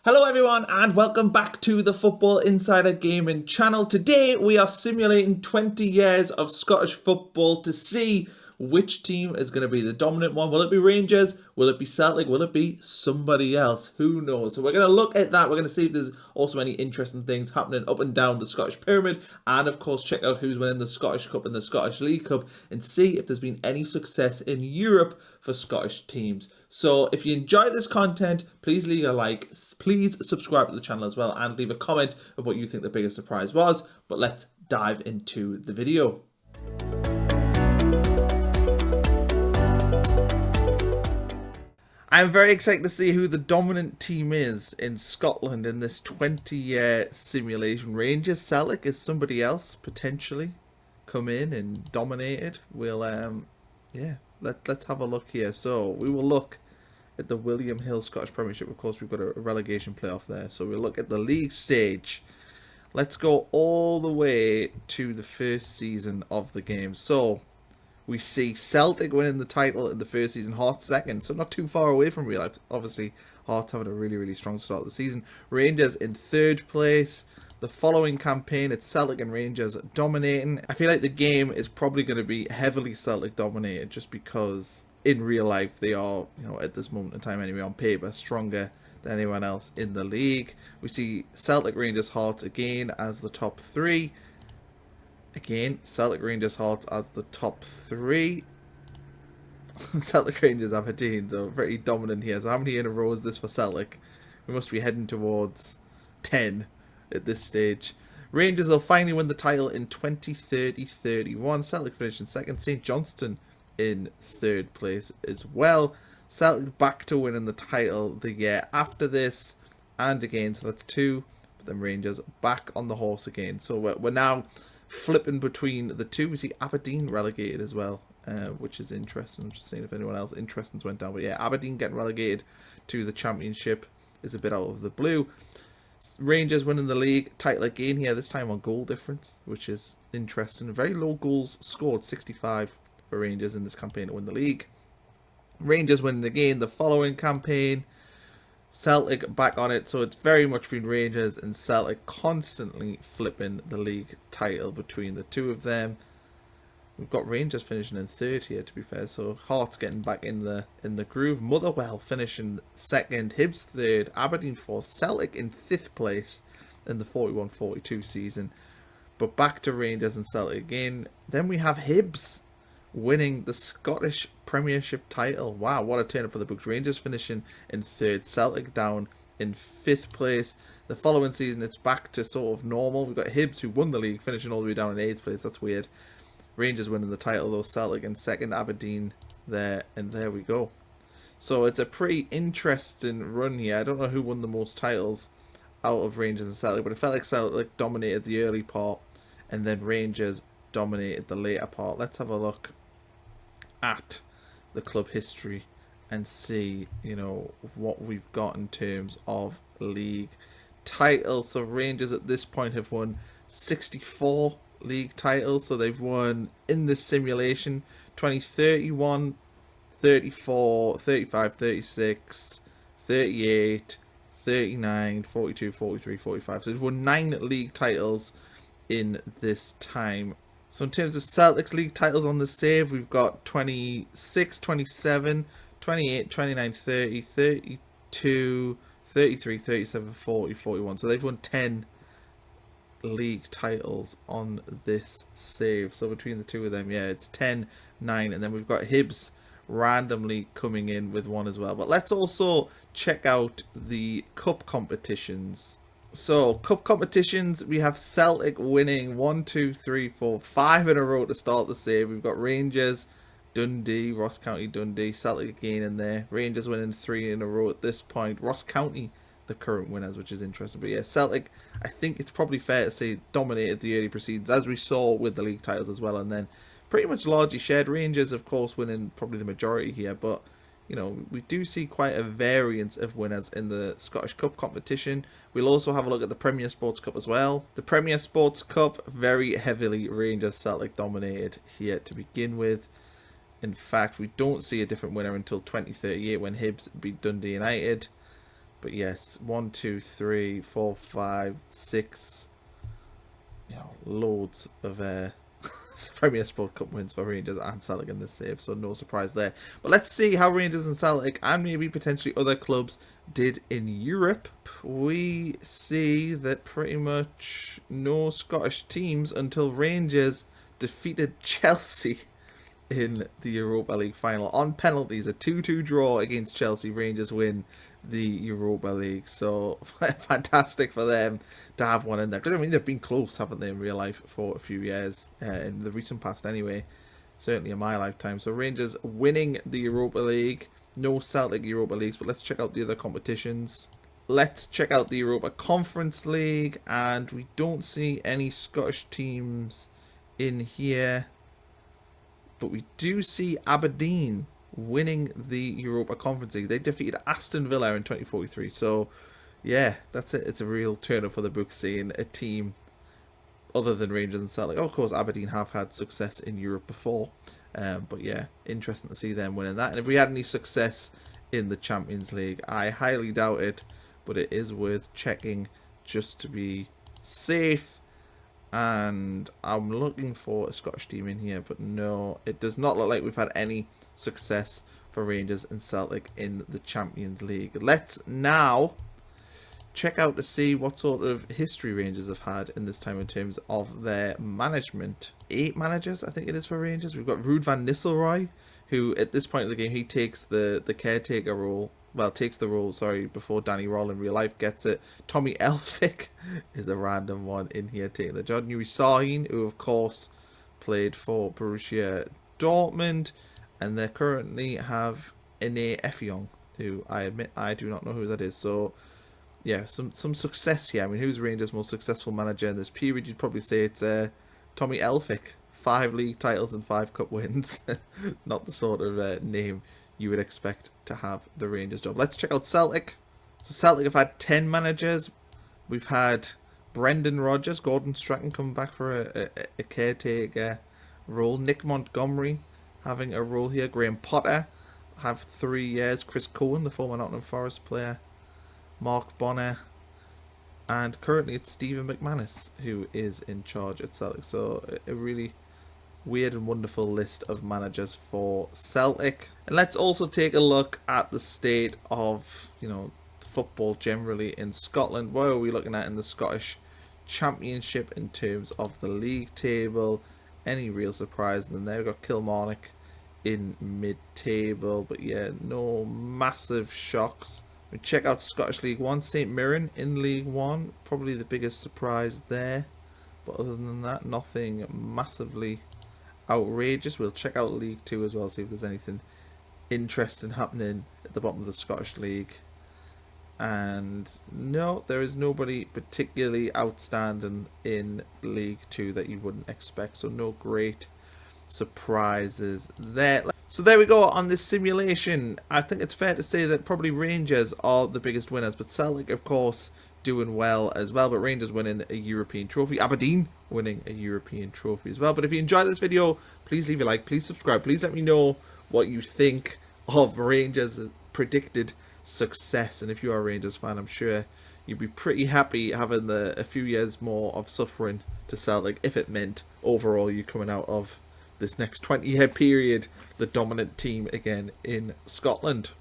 Hello everyone and welcome back to the Football Insider Gaming channel. Today we are simulating 20 years of Scottish football to see which team is going to be the dominant one. Will it be Rangers? Will it be Celtic? Will it be somebody else? Who knows? So we're going to look at that. We're going to see if there's also any interesting things happening up and down the Scottish pyramid, and of course check out who's winning the Scottish Cup and the Scottish League Cup and see if there's been any success in Europe for Scottish teams. So if you enjoy this content, please leave a like, please subscribe to the channel as well, and leave a comment of what you think the biggest surprise was. But let's dive into the video. I'm very excited to see who the dominant team is in Scotland in this 20-year simulation. Rangers, Celtic, is somebody else potentially come in and dominate it? We'll let's have a look here. So we will look at the William Hill Scottish Premiership. Of course, we've got a relegation playoff there. So we'll look at the league stage. Let's go all the way to the first season of the game. So we see Celtic winning the title in the first season, Hearts second, so not too far away from real life. Obviously, Hearts having a really strong start of the season. Rangers in third place. The following campaign, it's Celtic and Rangers dominating. I feel like the game is probably going to be heavily Celtic dominated just because in real life they are, at this moment in time anyway, on paper, stronger than anyone else in the league. We see Celtic, Rangers, Hearts again as the top three. Again, Celtic, Rangers, Hearts as the top three. Celtic, Rangers, Aberdeen, so pretty dominant here. So how many in a row is this for Celtic? We must be heading towards 10 at this stage. Rangers will finally win the title in 2030-31. Celtic finishing second. St Johnstone in third place as well. Celtic back to winning the title the year after this. And again, so that's two. But then Rangers back on the horse again. So we're now flipping between the two. We see Aberdeen relegated as well, which is interesting. I'm just seeing if anyone else interesting went down. But yeah, Aberdeen getting relegated to the Championship is a bit out of the blue. Rangers winning the league title again here, this time on goal difference, which is interesting. Very low goals scored, 65 for Rangers in this campaign to win the league. Rangers winning again the following campaign. Celtic back on it, so it's very much been Rangers and Celtic constantly flipping the league title between the two of them. We've got Rangers finishing in third here, to be fair, so Hearts getting back in the groove. Motherwell finishing second, Hibs third, Aberdeen fourth, Celtic in fifth place in the 41-42 season. But back to Rangers and Celtic again. Then we have Hibs winning the Scottish Premiership title. Wow, what a turn up for the books. Rangers finishing in third, Celtic down in fifth place. The following season, it's back to sort of normal. We've got Hibs, who won the league, finishing all the way down in eighth place. That's weird. Rangers winning the title, though. Celtic in second, Aberdeen there, and there we go. So it's a pretty interesting run here. I don't know who won the most titles out of Rangers and Celtic, but it felt like Celtic dominated the early part, and then Rangers dominated the later part. Let's have a look at the club history and see what we've got in terms of league titles. So Rangers at this point have won 64 league titles, so they've won in this simulation 31, 34, 35, 36, 38, 39, 42, 43, 45. So they've won 9 league titles in this time. So in terms of Celtic's league titles on the save, we've got 26, 27, 28, 29, 30, 32, 33, 37, 40, 41. So they've won 10 league titles on this save. So between the two of them, yeah, it's 10, 9. And then we've got Hibs randomly coming in with one as well. But let's also check out the cup competitions. So, cup competitions, we have Celtic winning 1, 2, 3, 4, 5 in a row to start the save. We've got Rangers, Dundee, Ross County, Dundee, Celtic again in there. Rangers winning 3 in a row at this point. Ross County, the current winners, which is interesting. But yeah, Celtic, I think it's probably fair to say, dominated the early proceedings, as we saw with the league titles as well. And then pretty much largely shared. Rangers, of course, winning probably the majority here. But we do see quite a variance of winners in the Scottish Cup competition. We'll also have a look at the Premier Sports Cup as well. The Premier Sports Cup, very heavily Rangers Celtic dominated here to begin with. In fact, we don't see a different winner until 2038 when Hibs beat Dundee United. But yes, 1, 2, 3, 4, 5, 6. You know, loads of Premier Sport Cup wins for Rangers and Celtic in this save, so no surprise there. But let's see how Rangers and Celtic and maybe potentially other clubs did in Europe. We see that pretty much no Scottish teams until Rangers defeated Chelsea in the Europa League final on penalties. A 2-2 draw against Chelsea. Rangers win the Europa League, so fantastic for them to have one in there, because I mean they've been close, haven't they, in real life for a few years, in the recent past anyway, certainly in my lifetime. So Rangers winning the Europa League. No Celtic Europa Leagues, but let's check out the other competitions. Let's check out the Europa Conference League, and we don't see any Scottish teams in here, but we do see Aberdeen winning the Europa Conference League. They defeated Aston Villa in 2043. So, yeah, that's it. It's a real turn up for the books, seeing a team other than Rangers and Celtic. Of course, Aberdeen have had success in Europe before. But yeah, interesting to see them winning that. And if we had any success in the Champions League, I highly doubt it. But it is worth checking just to be safe. And I'm looking for a Scottish team in here, but no, it does not look like we've had any success for Rangers and Celtic in the Champions League. Let's now check out to see what sort of history Rangers have had in this time in terms of their management. 8 managers, I think it is, for Rangers. We've got Ruud van Nistelrooy, who at this point of the game, he takes the caretaker role. Well, takes the role, sorry, before Danny Roll in real life gets it. Tommy Elphick is a random one in here taking the job. Nuri Sahin, who of course played for Borussia Dortmund. And they currently have Ine Effiong, who I admit I do not know who that is. So, yeah, some success here. I mean, who's Rangers' most successful manager in this period? You'd probably say it's Tommy Elphick. 5 league titles and 5 cup wins. Not the sort of name you would expect to have the Rangers job. Let's check out Celtic. So Celtic have had 10 managers. We've had Brendan Rodgers, Gordon Strachan coming back for a caretaker role. Nick Montgomery having a role here. Graham Potter have 3 years. Chris Cohen, the former Nottingham Forest player. Mark Bonner. And currently it's Stephen McManus who is in charge at Celtic. So a really weird and wonderful list of managers for Celtic. And let's also take a look at the state of, you know, football generally in Scotland. What are we looking at in the Scottish Championship in terms of the league table? Any real surprise in there? We've got Kilmarnock in mid-table, but yeah, no massive shocks. We check out Scottish League 1, St Mirren in League 1, probably the biggest surprise there. But other than that, nothing massively outrageous. We'll check out League 2 as well, see if there's anything interesting happening at the bottom of the Scottish League. And no, there is nobody particularly outstanding in League 2 that you wouldn't expect. So no great surprises there. So there we go on this simulation. I think it's fair to say that probably Rangers are the biggest winners, but Celtic, of course, doing well as well. But Rangers winning a European trophy. Aberdeen winning a European trophy as well. But if you enjoyed this video, please leave a like, please subscribe, please let me know what you think of Rangers' predicted success. And if you are a Rangers fan, I'm sure you'd be pretty happy having a few years more of suffering to Celtic if it meant overall you coming out of this next 20-year period the dominant team again in Scotland.